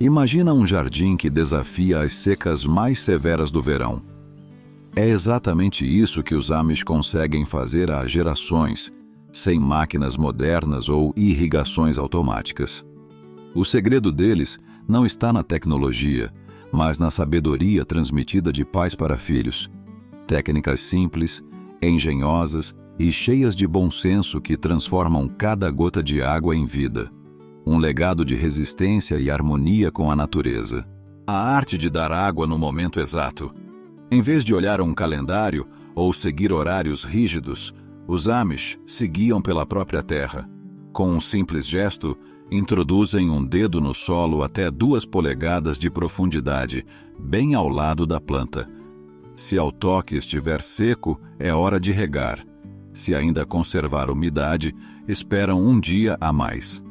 Imagina um jardim que desafia as secas mais severas do verão. É exatamente isso que os Amish conseguem fazer há gerações, sem máquinas modernas ou irrigações automáticas. O segredo deles não está na tecnologia, mas na sabedoria transmitida de pais para filhos. Técnicas simples, engenhosas e cheias de bom senso que transformam cada gota de água em vida. Um legado de resistência e harmonia com a natureza. A arte de dar água no momento exato. Em vez de olhar um calendário ou seguir horários rígidos, os Amish se guiam pela própria terra. Com um simples gesto, introduzem um dedo no solo até 2 polegadas de profundidade, bem ao lado da planta. Se ao toque estiver seco, é hora de regar. Se ainda conservar umidade, esperam um dia a mais.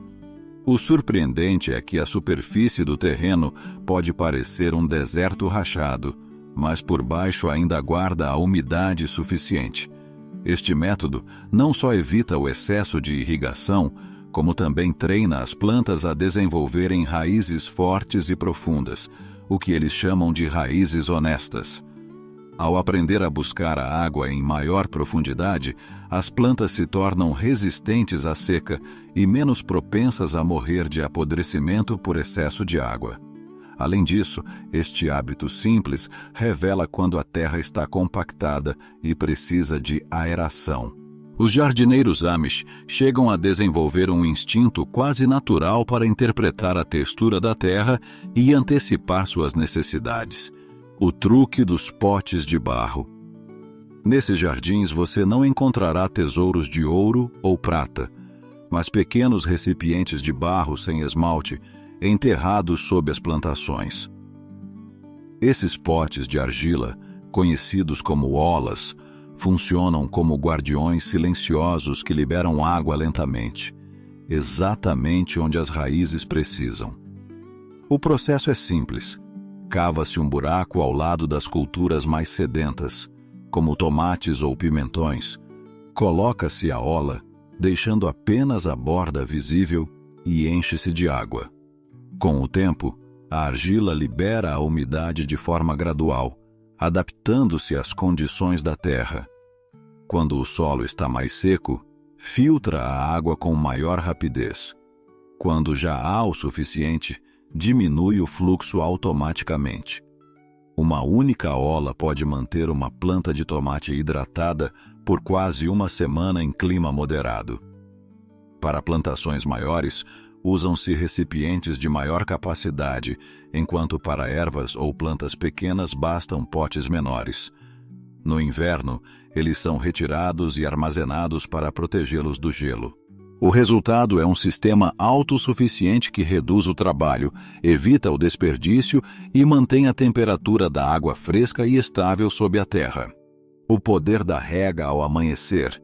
O surpreendente é que a superfície do terreno pode parecer um deserto rachado, mas por baixo ainda guarda a umidade suficiente. Este método não só evita o excesso de irrigação, como também treina as plantas a desenvolverem raízes fortes e profundas, o que eles chamam de raízes honestas. Ao aprender a buscar a água em maior profundidade, as plantas se tornam resistentes à seca e menos propensas a morrer de apodrecimento por excesso de água. Além disso, este hábito simples revela quando a terra está compactada e precisa de aeração. Os jardineiros Amish chegam a desenvolver um instinto quase natural para interpretar a textura da terra e antecipar suas necessidades. O truque dos potes de barro. Nesses jardins você não encontrará tesouros de ouro ou prata, mas pequenos recipientes de barro sem esmalte, enterrados sob as plantações. Esses potes de argila, conhecidos como olas, funcionam como guardiões silenciosos que liberam água lentamente, exatamente onde as raízes precisam. O processo é simples. Cava-se um buraco ao lado das culturas mais sedentas, como tomates ou pimentões. Coloca-se a ola, deixando apenas a borda visível, e enche-se de água. Com o tempo, a argila libera a umidade de forma gradual, adaptando-se às condições da terra. Quando o solo está mais seco, filtra a água com maior rapidez. Quando já há o suficiente, diminui o fluxo automaticamente. Uma única ola pode manter uma planta de tomate hidratada por quase uma semana em clima moderado. Para plantações maiores, usam-se recipientes de maior capacidade, enquanto para ervas ou plantas pequenas bastam potes menores. No inverno, eles são retirados e armazenados para protegê-los do gelo. O resultado é um sistema autossuficiente que reduz o trabalho, evita o desperdício e mantém a temperatura da água fresca e estável sob a terra. O poder da rega ao amanhecer.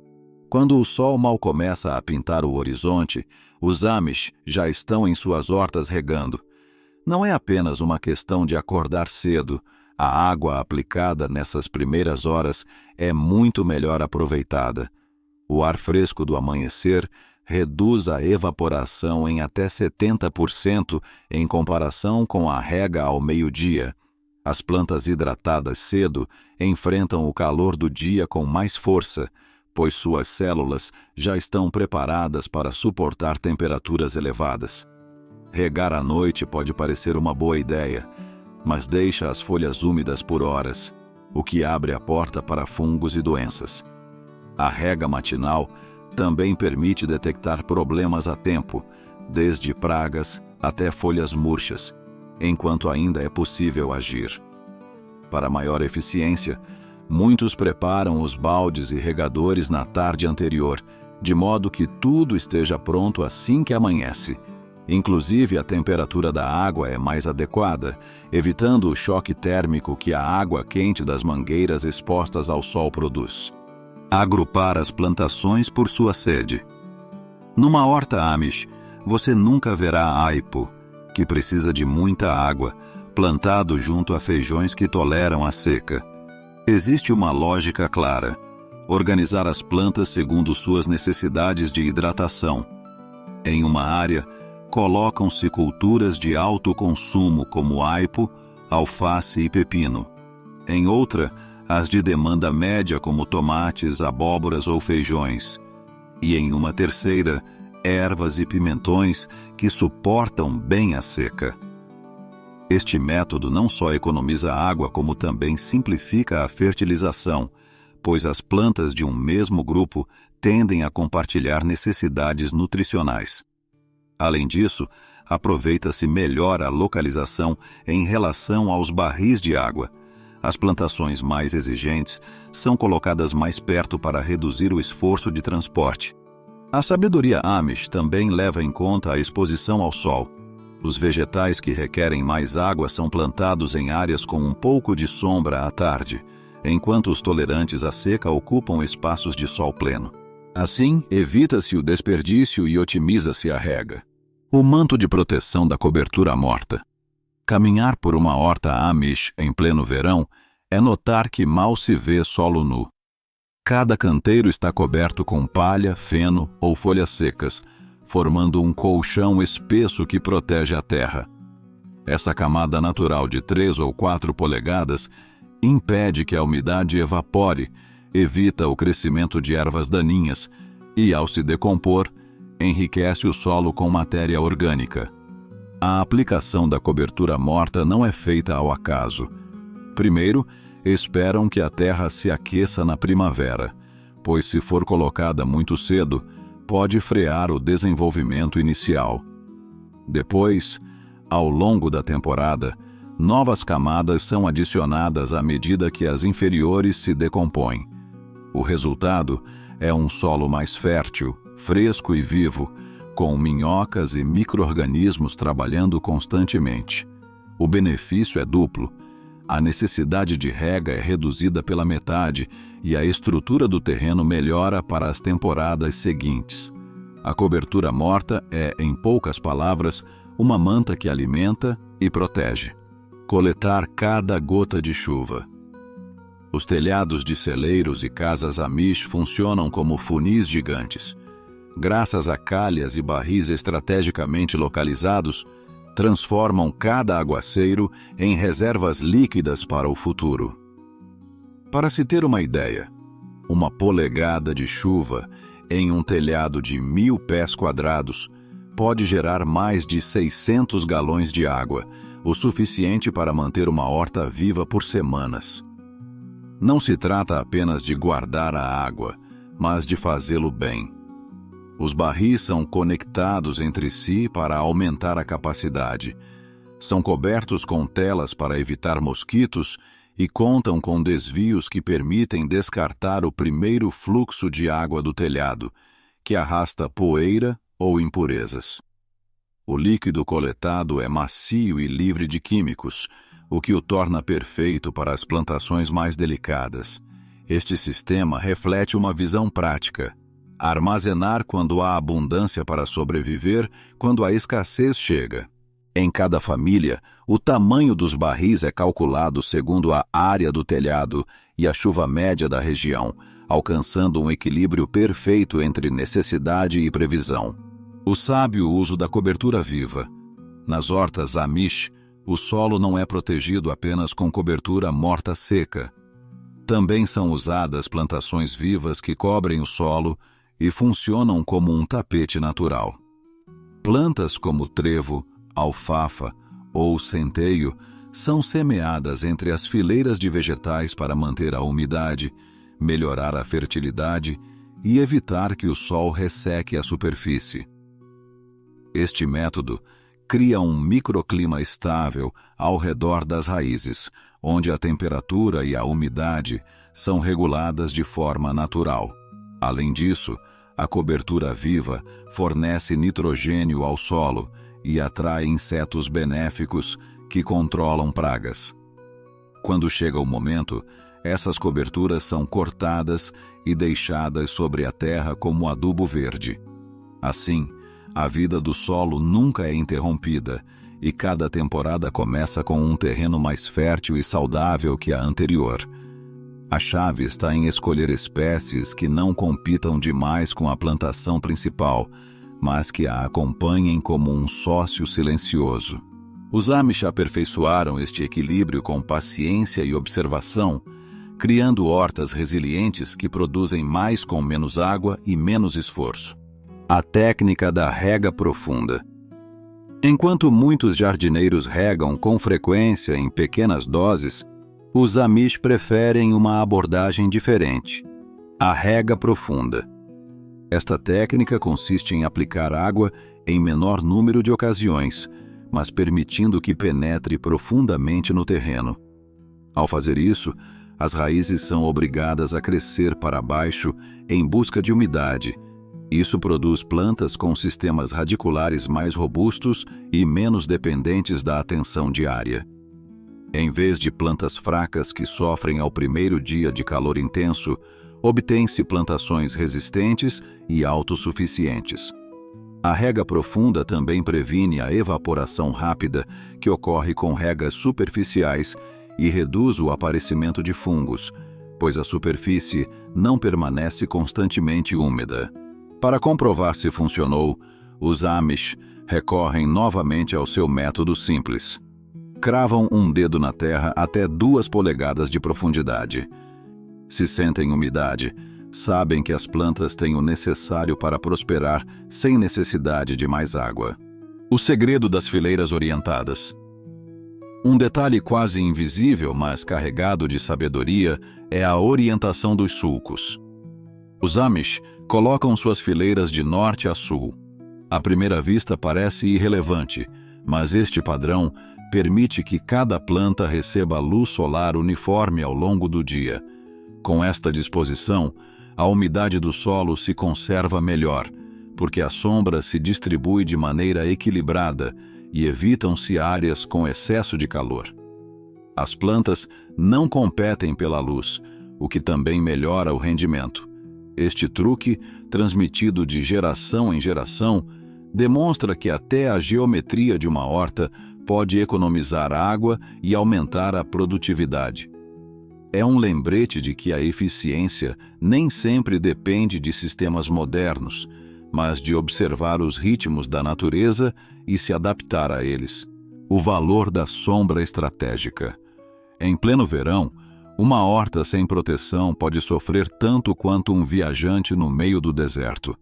Quando o sol mal começa a pintar o horizonte, os Amish já estão em suas hortas regando. Não é apenas uma questão de acordar cedo. A água aplicada nessas primeiras horas é muito melhor aproveitada. O ar fresco do amanhecer reduz a evaporação em até 70% em comparação com a rega ao meio-dia. As plantas hidratadas cedo enfrentam o calor do dia com mais força, pois suas células já estão preparadas para suportar temperaturas elevadas. Regar à noite pode parecer uma boa ideia, mas deixa as folhas úmidas por horas, o que abre a porta para fungos e doenças. A rega matinal também permite detectar problemas a tempo, desde pragas até folhas murchas, enquanto ainda é possível agir. Para maior eficiência, muitos preparam os baldes e regadores na tarde anterior, de modo que tudo esteja pronto assim que amanhece. Inclusive, a temperatura da água é mais adequada, evitando o choque térmico que a água quente das mangueiras expostas ao sol produz. Agrupar as plantações por sua sede. Numa horta Amish, você nunca verá aipo, que precisa de muita água, plantado junto a feijões que toleram a seca. Existe uma lógica clara: organizar as plantas segundo suas necessidades de hidratação. Em uma área, colocam-se culturas de alto consumo como aipo, alface e pepino. Em outra, as de demanda média como tomates, abóboras ou feijões. E em uma terceira, ervas e pimentões que suportam bem a seca. Este método não só economiza água, como também simplifica a fertilização, pois as plantas de um mesmo grupo tendem a compartilhar necessidades nutricionais. Além disso, aproveita-se melhor a localização em relação aos barris de água. As plantações mais exigentes são colocadas mais perto para reduzir o esforço de transporte. A sabedoria Amish também leva em conta a exposição ao sol. Os vegetais que requerem mais água são plantados em áreas com um pouco de sombra à tarde, enquanto os tolerantes à seca ocupam espaços de sol pleno. Assim, evita-se o desperdício e otimiza-se a rega. O manto de proteção da cobertura morta. Caminhar por uma horta Amish em pleno verão é notar que mal se vê solo nu. Cada canteiro está coberto com palha, feno ou folhas secas, formando um colchão espesso que protege a terra. Essa camada natural de 3 ou 4 polegadas impede que a umidade evapore, evita o crescimento de ervas daninhas e, ao se decompor, enriquece o solo com matéria orgânica. A aplicação da cobertura morta não é feita ao acaso. Primeiro, esperam que a terra se aqueça na primavera, pois se for colocada muito cedo, pode frear o desenvolvimento inicial. Depois, ao longo da temporada, novas camadas são adicionadas à medida que as inferiores se decompõem. O resultado é um solo mais fértil, fresco e vivo, com minhocas e micro-organismos trabalhando constantemente. O benefício é duplo. A necessidade de rega é reduzida pela metade e a estrutura do terreno melhora para as temporadas seguintes. A cobertura morta é, em poucas palavras, uma manta que alimenta e protege. Coletar cada gota de chuva. Os telhados de celeiros e casas Amish funcionam como funis gigantes. Graças a calhas e barris estrategicamente localizados, transformam cada aguaceiro em reservas líquidas para o futuro. Para se ter uma ideia, uma polegada de chuva em um telhado de 1.000 pés quadrados pode gerar mais de 600 galões de água, o suficiente para manter uma horta viva por semanas. Não se trata apenas de guardar a água, mas de fazê-lo bem. Os barris são conectados entre si para aumentar a capacidade. São cobertos com telas para evitar mosquitos e contam com desvios que permitem descartar o primeiro fluxo de água do telhado, que arrasta poeira ou impurezas. O líquido coletado é macio e livre de químicos, o que o torna perfeito para as plantações mais delicadas. Este sistema reflete uma visão prática: armazenar quando há abundância para sobreviver quando a escassez chega. Em cada família, o tamanho dos barris é calculado segundo a área do telhado e a chuva média da região, alcançando um equilíbrio perfeito entre necessidade e previsão. O sábio uso da cobertura viva. Nas hortas Amish, o solo não é protegido apenas com cobertura morta seca. Também são usadas plantações vivas que cobrem o solo e funcionam como um tapete natural. Plantas como trevo, alfafa ou centeio são semeadas entre as fileiras de vegetais para manter a umidade, melhorar a fertilidade e evitar que o sol resseque a superfície. Este método cria um microclima estável ao redor das raízes, onde a temperatura e a umidade são reguladas de forma natural. Além disso, a cobertura viva fornece nitrogênio ao solo e atrai insetos benéficos que controlam pragas. Quando chega o momento, essas coberturas são cortadas e deixadas sobre a terra como adubo verde. Assim, a vida do solo nunca é interrompida e cada temporada começa com um terreno mais fértil e saudável que a anterior. A chave está em escolher espécies que não compitam demais com a plantação principal, mas que a acompanhem como um sócio silencioso. Os Amish aperfeiçoaram este equilíbrio com paciência e observação, criando hortas resilientes que produzem mais com menos água e menos esforço. A técnica da rega profunda. Enquanto muitos jardineiros regam com frequência em pequenas doses, os Amish preferem uma abordagem diferente: a rega profunda. Esta técnica consiste em aplicar água em menor número de ocasiões, mas permitindo que penetre profundamente no terreno. Ao fazer isso, as raízes são obrigadas a crescer para baixo em busca de umidade. Isso produz plantas com sistemas radiculares mais robustos e menos dependentes da atenção diária. Em vez de plantas fracas que sofrem ao primeiro dia de calor intenso, obtém-se plantações resistentes e autossuficientes. A rega profunda também previne a evaporação rápida que ocorre com regas superficiais e reduz o aparecimento de fungos, pois a superfície não permanece constantemente úmida. Para comprovar se funcionou, os Amish recorrem novamente ao seu método simples. Cravam um dedo na terra até 2 polegadas de profundidade. Se sentem umidade, sabem que as plantas têm o necessário para prosperar sem necessidade de mais água. O segredo das fileiras orientadas. Um detalhe quase invisível, mas carregado de sabedoria, é a orientação dos sulcos. Os Amish colocam suas fileiras de norte a sul. À primeira vista parece irrelevante, mas este padrão permite que cada planta receba luz solar uniforme ao longo do dia. Com esta disposição, a umidade do solo se conserva melhor, porque a sombra se distribui de maneira equilibrada e evitam-se áreas com excesso de calor. As plantas não competem pela luz, o que também melhora o rendimento. Este truque, transmitido de geração em geração, demonstra que até a geometria de uma horta pode economizar água e aumentar a produtividade. É um lembrete de que a eficiência nem sempre depende de sistemas modernos, mas de observar os ritmos da natureza e se adaptar a eles. O valor da sombra estratégica. Em pleno verão, uma horta sem proteção pode sofrer tanto quanto um viajante no meio do deserto.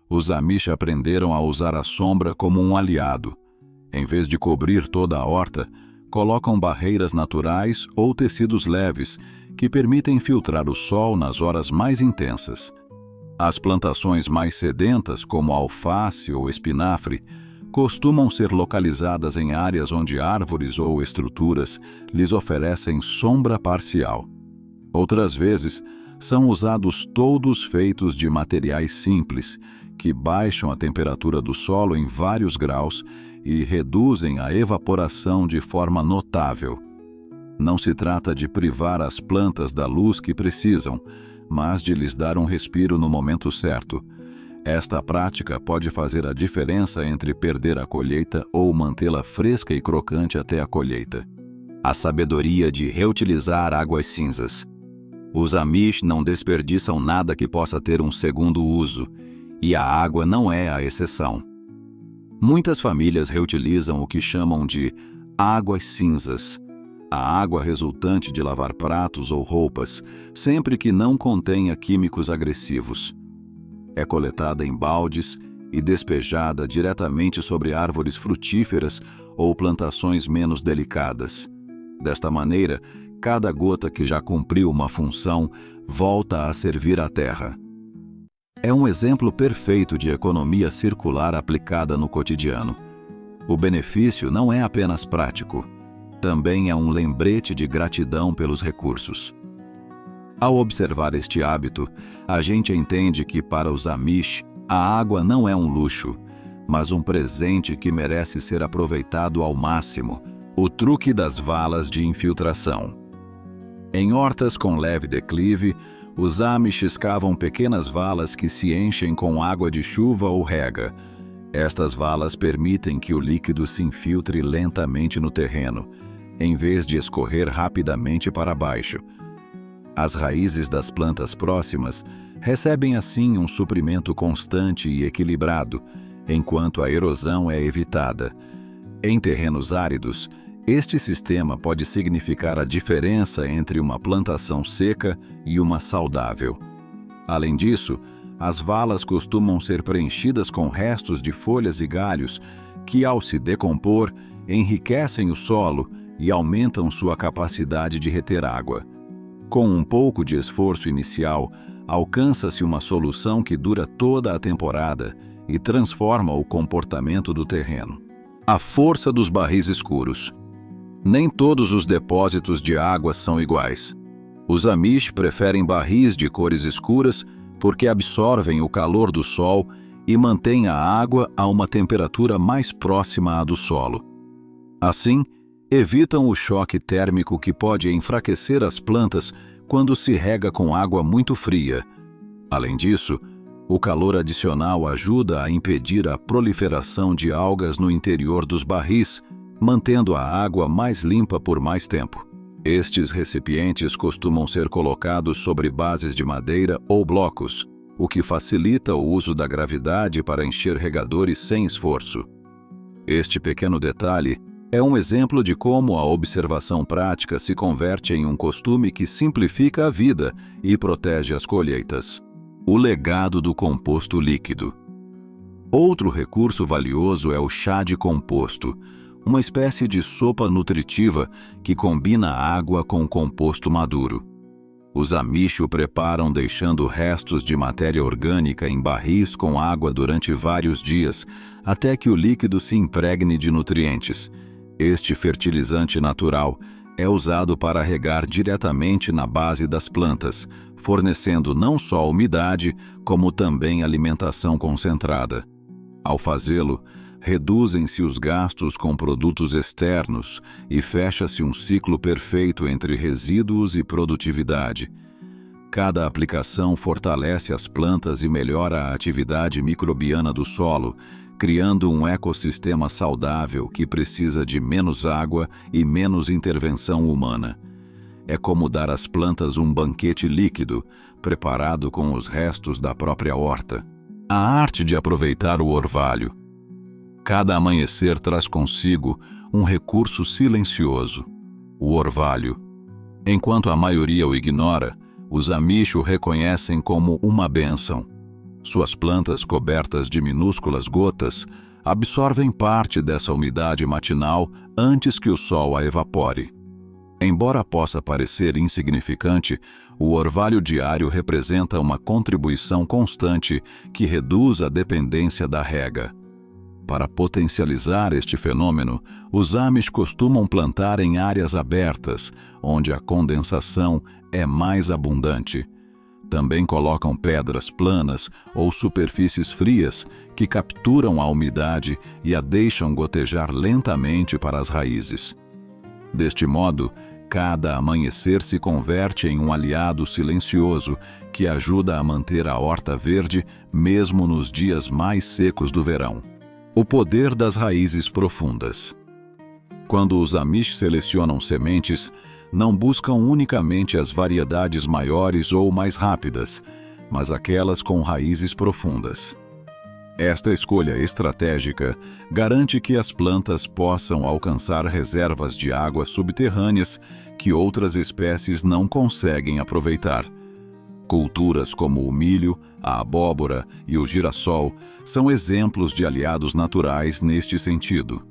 Os Amish aprenderam a usar a sombra como um aliado. Em vez de cobrir toda a horta, colocam barreiras naturais ou tecidos leves que permitem filtrar o sol nas horas mais intensas. As plantações mais sedentas, como alface ou espinafre, costumam ser localizadas em áreas onde árvores ou estruturas lhes oferecem sombra parcial. Outras vezes, são usados toldos feitos de materiais simples, que baixam a temperatura do solo em vários graus e reduzem a evaporação de forma notável. Não se trata de privar as plantas da luz que precisam, mas de lhes dar um respiro no momento certo. Esta prática pode fazer a diferença entre perder a colheita ou mantê-la fresca e crocante até a colheita. A sabedoria de reutilizar águas cinzas. Os Amish não desperdiçam nada que possa ter um segundo uso, e a água não é a exceção. Muitas famílias reutilizam o que chamam de águas cinzas, a água resultante de lavar pratos ou roupas, sempre que não contenha químicos agressivos. É coletada em baldes e despejada diretamente sobre árvores frutíferas ou plantações menos delicadas. Desta maneira, cada gota que já cumpriu uma função volta a servir à terra. É um exemplo perfeito de economia circular aplicada no cotidiano. O benefício não é apenas prático, também é um lembrete de gratidão pelos recursos. Ao observar este hábito, a gente entende que para os Amish, a água não é um luxo, mas um presente que merece ser aproveitado ao máximo, o truque das valas de infiltração. Em hortas com leve declive, os Amish escavam pequenas valas que se enchem com água de chuva ou rega. Estas valas permitem que o líquido se infiltre lentamente no terreno, em vez de escorrer rapidamente para baixo. As raízes das plantas próximas recebem assim um suprimento constante e equilibrado, enquanto a erosão é evitada. Em terrenos áridos, este sistema pode significar a diferença entre uma plantação seca e uma saudável. Além disso, as valas costumam ser preenchidas com restos de folhas e galhos que, ao se decompor, enriquecem o solo e aumentam sua capacidade de reter água. Com um pouco de esforço inicial, alcança-se uma solução que dura toda a temporada e transforma o comportamento do terreno. A força dos barris escuros. Nem todos os depósitos de água são iguais. Os Amish preferem barris de cores escuras porque absorvem o calor do sol e mantêm a água a uma temperatura mais próxima à do solo. Assim, evitam o choque térmico que pode enfraquecer as plantas quando se rega com água muito fria. Além disso, o calor adicional ajuda a impedir a proliferação de algas no interior dos barris, mantendo a água mais limpa por mais tempo. Estes recipientes costumam ser colocados sobre bases de madeira ou blocos, o que facilita o uso da gravidade para encher regadores sem esforço. Este pequeno detalhe é um exemplo de como a observação prática se converte em um costume que simplifica a vida e protege as colheitas. O legado do composto líquido. Outro recurso valioso é o chá de composto, uma espécie de sopa nutritiva que combina água com composto maduro. Os Amish o preparam deixando restos de matéria orgânica em barris com água durante vários dias, até que o líquido se impregne de nutrientes. Este fertilizante natural é usado para regar diretamente na base das plantas, fornecendo não só umidade, como também alimentação concentrada. Ao fazê-lo, reduzem-se os gastos com produtos externos e fecha-se um ciclo perfeito entre resíduos e produtividade. Cada aplicação fortalece as plantas e melhora a atividade microbiana do solo, criando um ecossistema saudável que precisa de menos água e menos intervenção humana. É como dar às plantas um banquete líquido, preparado com os restos da própria horta. A arte de aproveitar o orvalho. Cada amanhecer traz consigo um recurso silencioso, o orvalho. Enquanto a maioria o ignora, os Amish o reconhecem como uma bênção. Suas plantas cobertas de minúsculas gotas absorvem parte dessa umidade matinal antes que o sol a evapore. Embora possa parecer insignificante, o orvalho diário representa uma contribuição constante que reduz a dependência da rega. Para potencializar este fenômeno, os Amish costumam plantar em áreas abertas, onde a condensação é mais abundante. Também colocam pedras planas ou superfícies frias que capturam a umidade e a deixam gotejar lentamente para as raízes. Deste modo, cada amanhecer se converte em um aliado silencioso que ajuda a manter a horta verde mesmo nos dias mais secos do verão. O poder das raízes profundas. Quando os Amish selecionam sementes, não buscam unicamente as variedades maiores ou mais rápidas, mas aquelas com raízes profundas. Esta escolha estratégica garante que as plantas possam alcançar reservas de água subterrâneas que outras espécies não conseguem aproveitar. Culturas como o milho, a abóbora e o girassol são exemplos de aliados naturais neste sentido.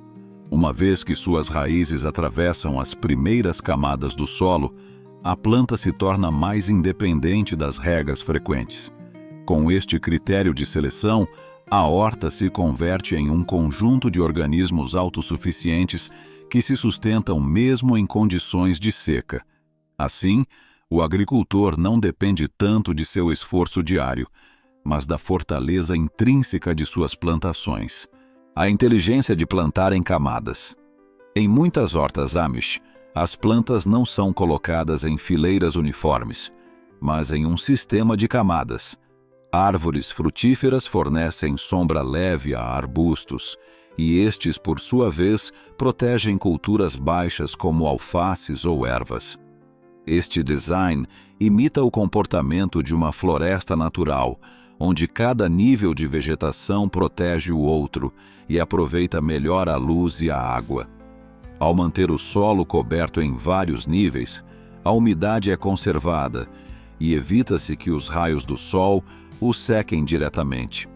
Uma vez que suas raízes atravessam as primeiras camadas do solo, a planta se torna mais independente das regas frequentes. Com este critério de seleção, a horta se converte em um conjunto de organismos autossuficientes que se sustentam mesmo em condições de seca. Assim, o agricultor não depende tanto de seu esforço diário, mas da fortaleza intrínseca de suas plantações. A inteligência de plantar em camadas. Em muitas hortas Amish, as plantas não são colocadas em fileiras uniformes, mas em um sistema de camadas. Árvores frutíferas fornecem sombra leve a arbustos, e estes, por sua vez, protegem culturas baixas como alfaces ou ervas. Este design imita o comportamento de uma floresta natural, onde cada nível de vegetação protege o outro e aproveita melhor a luz e a água. Ao manter o solo coberto em vários níveis, a umidade é conservada e evita-se que os raios do sol o sequem diretamente.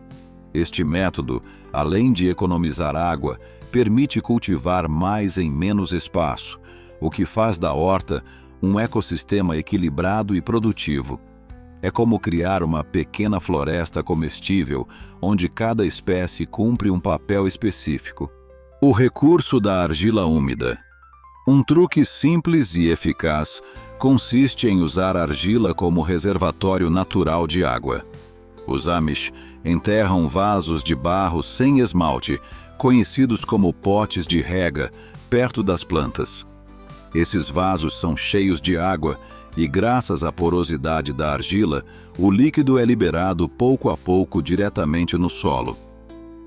Este método, além de economizar água, permite cultivar mais em menos espaço, o que faz da horta um ecossistema equilibrado e produtivo. É como criar uma pequena floresta comestível, onde cada espécie cumpre um papel específico. O recurso da argila úmida. Um truque simples e eficaz consiste em usar a argila como reservatório natural de água. Os Amish enterram vasos de barro sem esmalte, conhecidos como potes de rega, perto das plantas. Esses vasos são cheios de água e, graças à porosidade da argila, o líquido é liberado pouco a pouco diretamente no solo.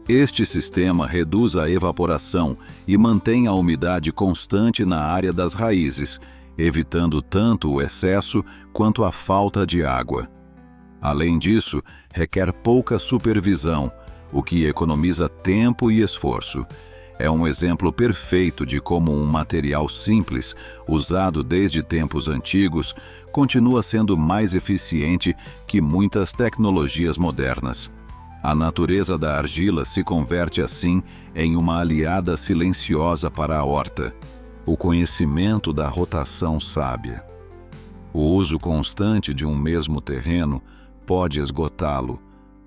Este sistema reduz a evaporação e mantém a umidade constante na área das raízes, evitando tanto o excesso quanto a falta de água. Além disso, requer pouca supervisão, o que economiza tempo e esforço. É um exemplo perfeito de como um material simples, usado desde tempos antigos, continua sendo mais eficiente que muitas tecnologias modernas. A natureza da argila se converte assim em uma aliada silenciosa para a horta. O conhecimento da rotação sábia. O uso constante de um mesmo terreno pode esgotá-lo,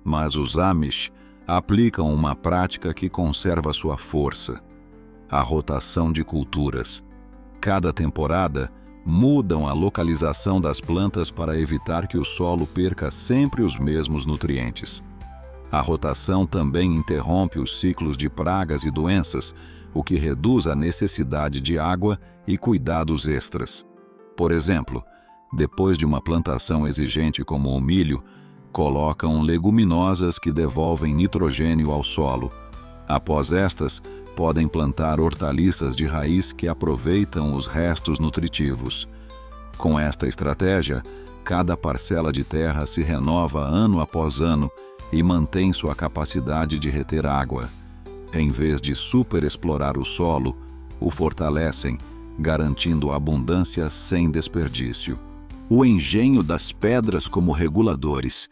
mas os Amish aplicam uma prática que conserva sua força: a rotação de culturas. Cada temporada, mudam a localização das plantas para evitar que o solo perca sempre os mesmos nutrientes. A rotação também interrompe os ciclos de pragas e doenças, o que reduz a necessidade de água e cuidados extras. Por exemplo, depois de uma plantação exigente como o milho, colocam leguminosas que devolvem nitrogênio ao solo. Após estas, podem plantar hortaliças de raiz que aproveitam os restos nutritivos. Com esta estratégia, cada parcela de terra se renova ano após ano e mantém sua capacidade de reter água. Em vez de superexplorar o solo, o fortalecem, garantindo abundância sem desperdício. O engenho das pedras como reguladores.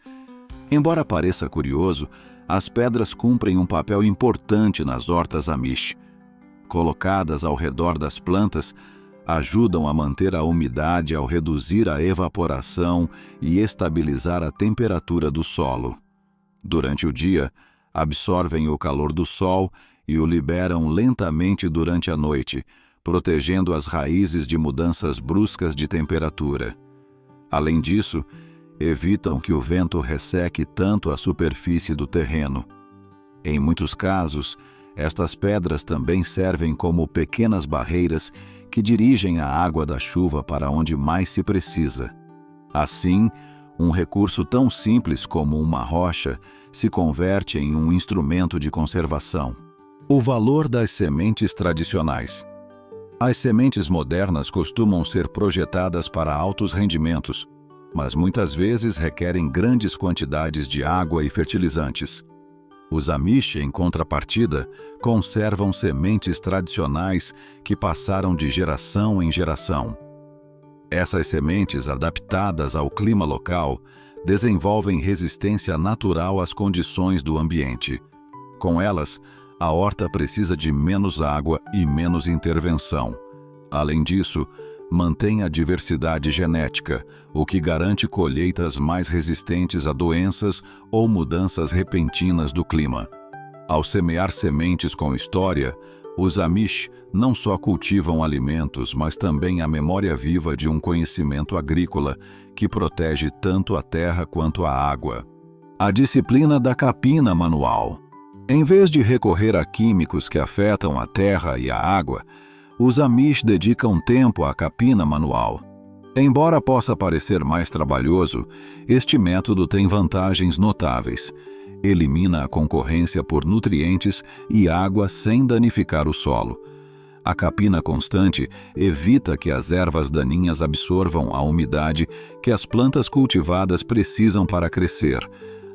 Embora pareça curioso, as pedras cumprem um papel importante nas hortas Amish. Colocadas ao redor das plantas, ajudam a manter a umidade ao reduzir a evaporação e estabilizar a temperatura do solo. Durante o dia, absorvem o calor do sol e o liberam lentamente durante a noite, protegendo as raízes de mudanças bruscas de temperatura. Além disso, evitam que o vento resseque tanto a superfície do terreno. Em muitos casos, estas pedras também servem como pequenas barreiras que dirigem a água da chuva para onde mais se precisa. Assim, um recurso tão simples como uma rocha se converte em um instrumento de conservação. O valor das sementes tradicionais. As sementes modernas costumam ser projetadas para altos rendimentos, mas muitas vezes requerem grandes quantidades de água e fertilizantes. Os Amish, em contrapartida, conservam sementes tradicionais que passaram de geração em geração. Essas sementes, adaptadas ao clima local, desenvolvem resistência natural às condições do ambiente. Com elas, a horta precisa de menos água e menos intervenção. Além disso, mantém a diversidade genética, o que garante colheitas mais resistentes a doenças ou mudanças repentinas do clima. Ao semear sementes com história, os Amish não só cultivam alimentos, mas também a memória viva de um conhecimento agrícola que protege tanto a terra quanto a água. A disciplina da capina manual. Em vez de recorrer a químicos que afetam a terra e a água, os Amish dedicam tempo à capina manual. Embora possa parecer mais trabalhoso, este método tem vantagens notáveis. Elimina a concorrência por nutrientes e água sem danificar o solo. A capina constante evita que as ervas daninhas absorvam a umidade que as plantas cultivadas precisam para crescer,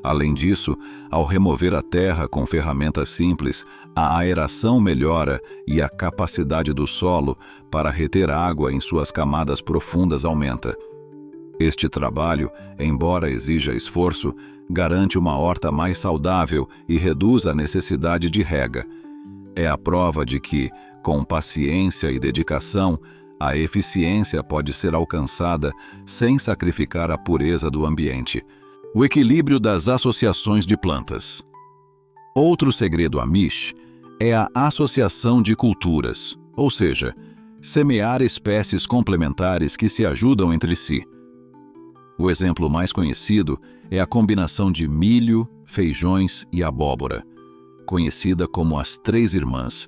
Além disso, ao remover a terra com ferramentas simples, a aeração melhora e a capacidade do solo para reter água em suas camadas profundas aumenta. Este trabalho, embora exija esforço, garante uma horta mais saudável e reduz a necessidade de rega. É a prova de que, com paciência e dedicação, a eficiência pode ser alcançada sem sacrificar a pureza do ambiente. O equilíbrio das associações de plantas. Outro segredo Amish é a associação de culturas, ou seja, semear espécies complementares que se ajudam entre si. O exemplo mais conhecido é a combinação de milho, feijões e abóbora, conhecida como as Três Irmãs.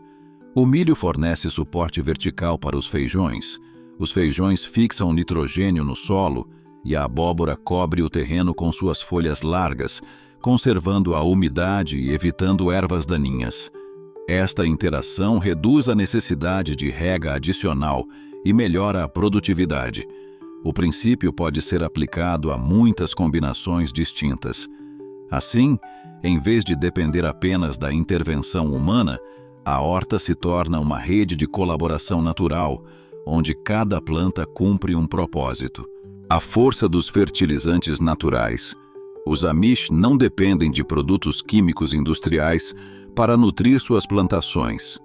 O milho fornece suporte vertical para os feijões fixam nitrogênio no solo e a abóbora cobre o terreno com suas folhas largas, conservando a umidade e evitando ervas daninhas. Esta interação reduz a necessidade de rega adicional e melhora a produtividade. O princípio pode ser aplicado a muitas combinações distintas. Assim, em vez de depender apenas da intervenção humana, a horta se torna uma rede de colaboração natural, onde cada planta cumpre um propósito. A força dos fertilizantes naturais. Os Amish não dependem de produtos químicos industriais para nutrir suas plantações.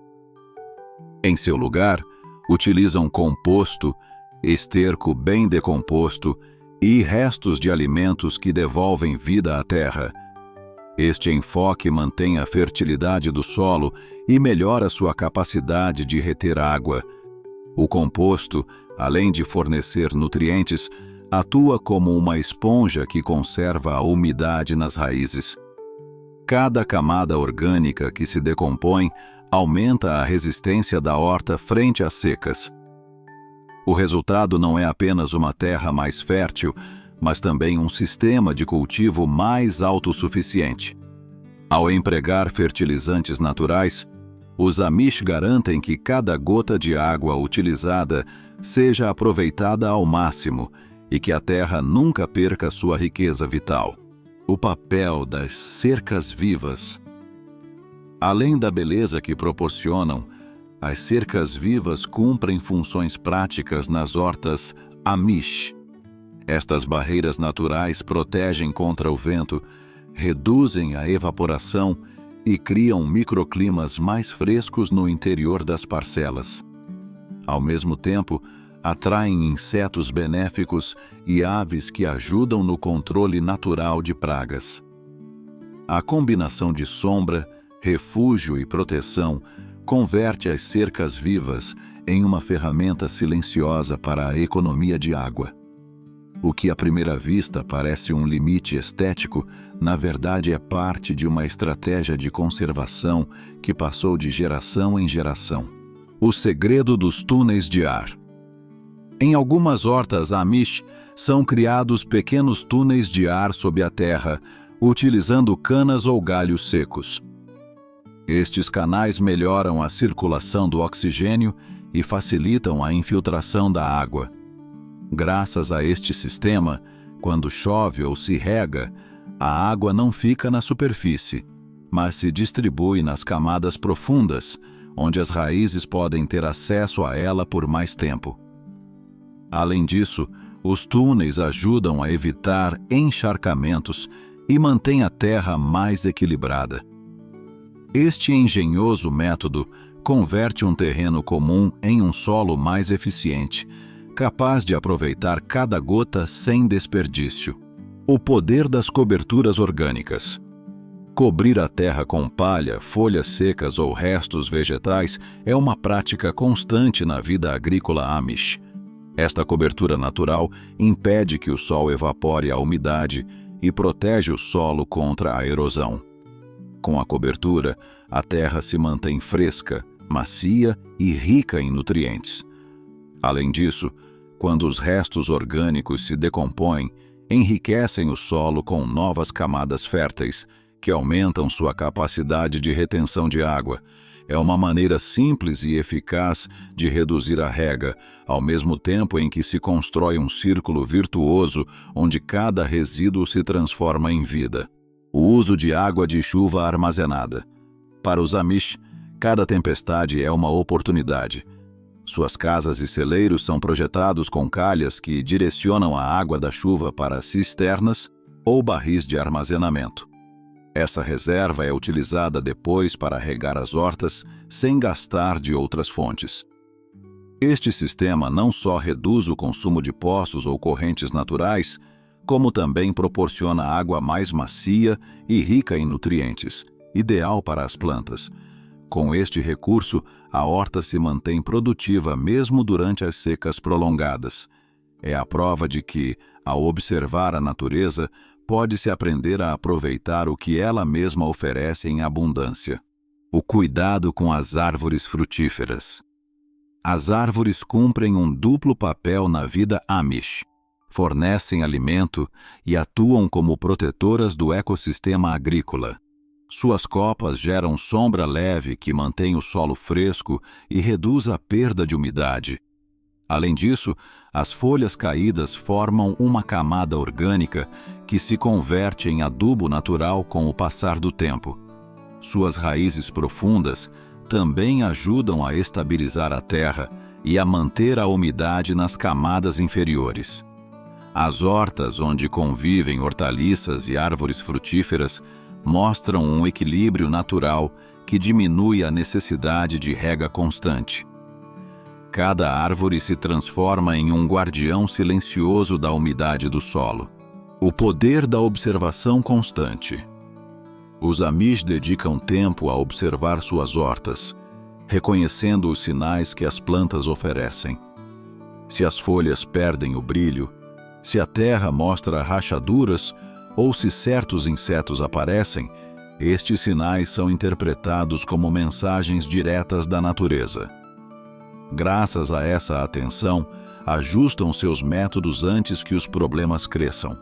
Em seu lugar, utilizam composto, esterco bem decomposto e restos de alimentos que devolvem vida à terra. Este enfoque mantém a fertilidade do solo e melhora sua capacidade de reter água. O composto, além de fornecer nutrientes, atua como uma esponja que conserva a umidade nas raízes. Cada camada orgânica que se decompõe aumenta a resistência da horta frente às secas. O resultado não é apenas uma terra mais fértil, mas também um sistema de cultivo mais autossuficiente. Ao empregar fertilizantes naturais, os Amish garantem que cada gota de água utilizada seja aproveitada ao máximo e que a terra nunca perca sua riqueza vital. O papel das cercas vivas. Além da beleza que proporcionam, as cercas vivas cumprem funções práticas nas hortas Amish. Estas barreiras naturais protegem contra o vento, reduzem a evaporação e criam microclimas mais frescos no interior das parcelas. Ao mesmo tempo, atraem insetos benéficos e aves que ajudam no controle natural de pragas. A combinação de sombra, refúgio e proteção converte as cercas vivas em uma ferramenta silenciosa para a economia de água. O que à primeira vista parece um limite estético, na verdade é parte de uma estratégia de conservação que passou de geração em geração. O segredo dos túneis de ar. Em algumas hortas Amish, são criados pequenos túneis de ar sob a terra, utilizando canas ou galhos secos. Estes canais melhoram a circulação do oxigênio e facilitam a infiltração da água. Graças a este sistema, quando chove ou se rega, a água não fica na superfície, mas se distribui nas camadas profundas, onde as raízes podem ter acesso a ela por mais tempo. Além disso, os túneis ajudam a evitar encharcamentos e mantêm a terra mais equilibrada. Este engenhoso método converte um terreno comum em um solo mais eficiente, capaz de aproveitar cada gota sem desperdício. O poder das coberturas orgânicas. Cobrir a terra com palha, folhas secas ou restos vegetais é uma prática constante na vida agrícola Amish. Esta cobertura natural impede que o sol evapore a umidade e protege o solo contra a erosão. Com a cobertura, a terra se mantém fresca, macia e rica em nutrientes. Além disso, quando os restos orgânicos se decompõem, enriquecem o solo com novas camadas férteis, que aumentam sua capacidade de retenção de água. É uma maneira simples e eficaz de reduzir a rega, ao mesmo tempo em que se constrói um círculo virtuoso onde cada resíduo se transforma em vida. O uso de água de chuva armazenada. Para os Amish, cada tempestade é uma oportunidade. Suas casas e celeiros são projetados com calhas que direcionam a água da chuva para cisternas ou barris de armazenamento. Essa reserva é utilizada depois para regar as hortas sem gastar de outras fontes. Este sistema não só reduz o consumo de poços ou correntes naturais, como também proporciona água mais macia e rica em nutrientes, ideal para as plantas. Com este recurso, a horta se mantém produtiva mesmo durante as secas prolongadas. É a prova de que, ao observar a natureza, pode-se aprender a aproveitar o que ela mesma oferece em abundância. O cuidado com as árvores frutíferas. As árvores cumprem um duplo papel na vida Amish. Fornecem alimento e atuam como protetoras do ecossistema agrícola. Suas copas geram sombra leve que mantém o solo fresco e reduz a perda de umidade. Além disso, as folhas caídas formam uma camada orgânica que se converte em adubo natural com o passar do tempo. Suas raízes profundas também ajudam a estabilizar a terra e a manter a umidade nas camadas inferiores. As hortas onde convivem hortaliças e árvores frutíferas mostram um equilíbrio natural que diminui a necessidade de rega constante. Cada árvore se transforma em um guardião silencioso da umidade do solo. O poder da observação constante. Os Amish dedicam tempo a observar suas hortas, reconhecendo os sinais que as plantas oferecem. Se as folhas perdem o brilho, se a terra mostra rachaduras ou se certos insetos aparecem, estes sinais são interpretados como mensagens diretas da natureza. Graças a essa atenção, ajustam seus métodos antes que os problemas cresçam.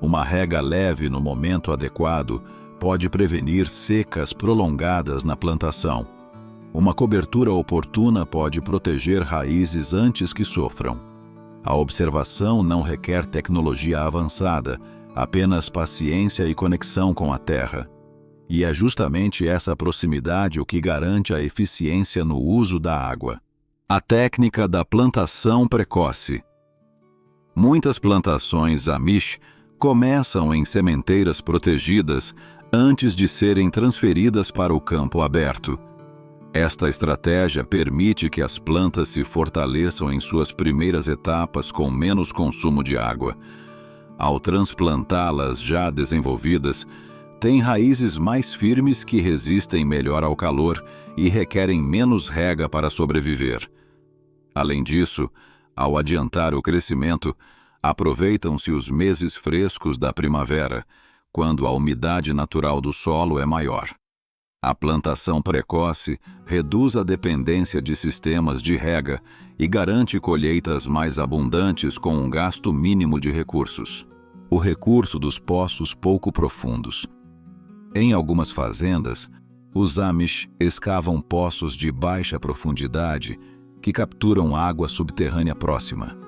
Uma rega leve no momento adequado pode prevenir secas prolongadas na plantação. Uma cobertura oportuna pode proteger raízes antes que sofram. A observação não requer tecnologia avançada, apenas paciência e conexão com a terra. E é justamente essa proximidade o que garante a eficiência no uso da água. A técnica da plantação precoce. Muitas plantações Amish começam em sementeiras protegidas antes de serem transferidas para o campo aberto. Esta estratégia permite que as plantas se fortaleçam em suas primeiras etapas com menos consumo de água. Ao transplantá-las já desenvolvidas, têm raízes mais firmes que resistem melhor ao calor e requerem menos rega para sobreviver. Além disso, ao adiantar o crescimento, aproveitam-se os meses frescos da primavera, quando a umidade natural do solo é maior. A plantação precoce reduz a dependência de sistemas de rega e garante colheitas mais abundantes com um gasto mínimo de recursos. O recurso dos poços pouco profundos. Em algumas fazendas, os Amish escavam poços de baixa profundidade que capturam água subterrânea próxima.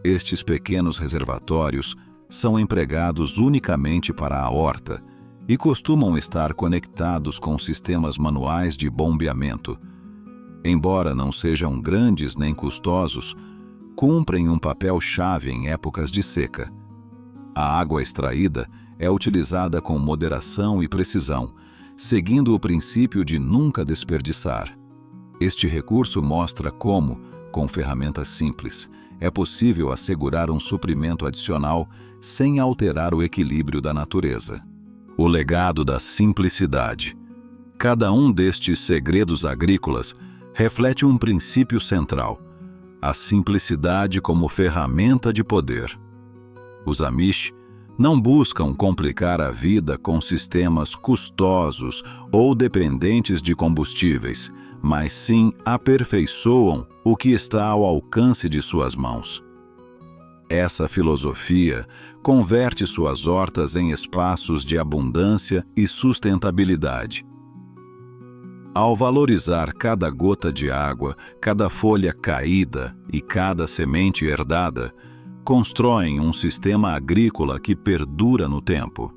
Estes pequenos reservatórios são empregados unicamente para a horta e costumam estar conectados com sistemas manuais de bombeamento. Embora não sejam grandes nem custosos, cumprem um papel-chave em épocas de seca. A água extraída é utilizada com moderação e precisão, seguindo o princípio de nunca desperdiçar. Este recurso mostra como, com ferramentas simples, é possível assegurar um suprimento adicional sem alterar o equilíbrio da natureza. O legado da simplicidade. Cada um destes segredos agrícolas reflete um princípio central: a simplicidade como ferramenta de poder. Os Amish não buscam complicar a vida com sistemas custosos ou dependentes de combustíveis, mas sim aperfeiçoam o que está ao alcance de suas mãos. Essa filosofia converte suas hortas em espaços de abundância e sustentabilidade. Ao valorizar cada gota de água, cada folha caída e cada semente herdada, constroem um sistema agrícola que perdura no tempo.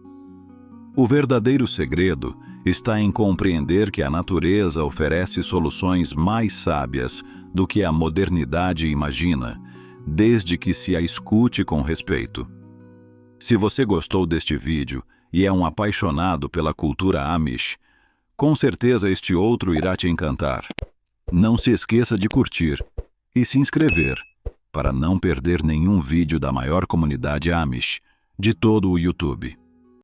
O verdadeiro segredo está em compreender que a natureza oferece soluções mais sábias do que a modernidade imagina, desde que se a escute com respeito. Se você gostou deste vídeo e é um apaixonado pela cultura Amish, com certeza este outro irá te encantar. Não se esqueça de curtir e se inscrever para não perder nenhum vídeo da maior comunidade Amish de todo o YouTube.